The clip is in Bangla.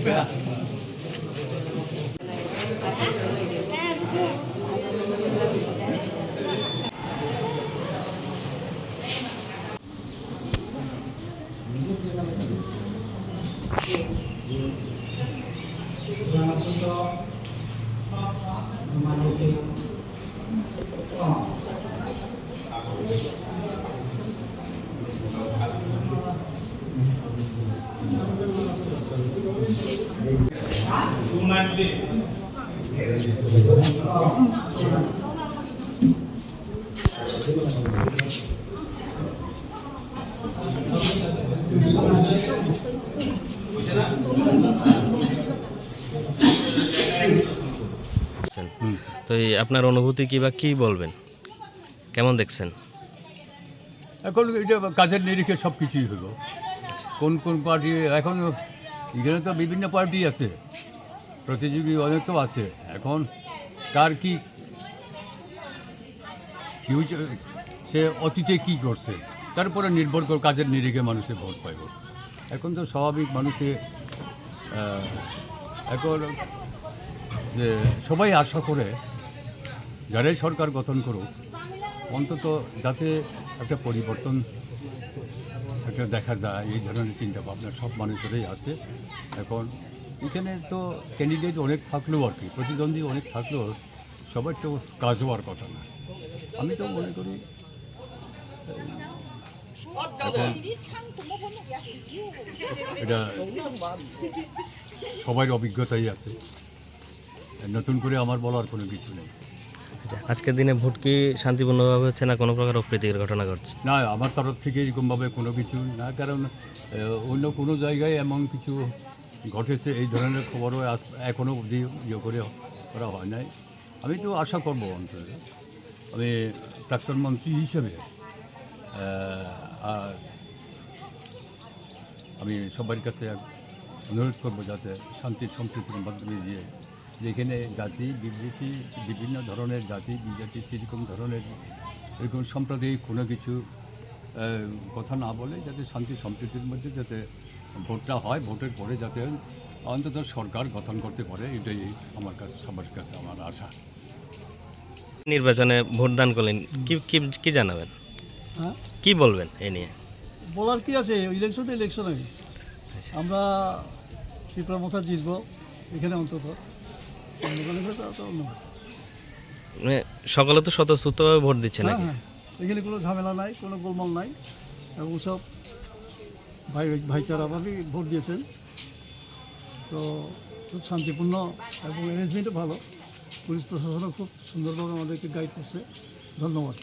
তো আপনার অনুভূতি কি বলবেন, কেমন দেখছেন? এখন এটা কাজের নিরিখে সব কিছুই হলো। কোন কোন পার্টি এখন এখানে তো বিভিন্ন পার্টি আছে, প্রতিযোগী অনেক তো আছে। এখন কার কি ফিউচার, সে অতীতে কী করছে তার উপরে নির্ভর করে কাজের নিরিখে মানুষে ভোট পাইব। এখন তো স্বাভাবিক মানুষে এখন যে সবাই আশা করে যারাই সরকার গঠন করুক অন্তত যাতে একটা পরিবর্তন একটা দেখা যায়, এই ধরনের চিন্তাভাবনা সব মানুষেরই আছে। এখন এখানে তো ক্যান্ডিডেট অনেক থাকলেও আর কি, প্রতিদ্বন্দ্বী অনেক থাকলেও সবার তো কাজ হওয়ার কথা না। আমি তো মনে করি এখন এটা সবার অভিজ্ঞতাই আছে, নতুন করে আমার বলার কোনো কিছু নেই। আজকের দিনে ভোট কি শান্তিপূর্ণভাবে হচ্ছে না কোনো প্রকার অপ্রীতিকর ঘটনা ঘটছে? না, আমার তরফ থেকে এরকমভাবে কোনো কিছু না, কারণ অন্য কোনো জায়গায় এমন কিছু ঘটেছে এই ধরনের খবরও এখনও অবধি ইয়ে করা হয় নাই। আমি তো আশা করব অন্তত, আমি প্রাক্তন মন্ত্রী হিসেবে আর আমি সবার কাছে অনুরোধ করব যাতে শান্তির সম্প্রীতির মাধ্যমে দিয়ে যেখানে জাতি বিদেশি বিভিন্ন ধরনের জাতি বিজাতি সেরকম ধরনের এরকম সাম্প্রদায়িক কোনো কিছু কথা না বলে যাতে শান্তি সম্প্রীতির মধ্যে যাতে ভোটটা হয়, ভোটের পরে যাতে অন্তত সরকার গঠন করতে পারে, এটাই আমার কাছে সবার কাছে আমার আশা। নির্বাচনে ভোটদান করলেন, কি জানাবেন, কি বলবেন এ নিয়ে? বলার কি আছে, ইলেকশনে আমরা ত্রিপুরা মথা জিতব এখানে অন্তত। সকলে তো স্বতঃস্ফূর্তভাবে ভোট দিচ্ছে না? হ্যাঁ, এখানে কোনো ঝামেলা নাই, কোনো গোলমাল নাই, এবং সব ভাইচারাভাবেই ভোট দিয়েছেন। তো খুব শান্তিপূর্ণ এবং অ্যারেঞ্জমেন্টও ভালো, পুলিশ প্রশাসনও খুব সুন্দরভাবে আমাদেরকে গাইড করছে। ধন্যবাদ।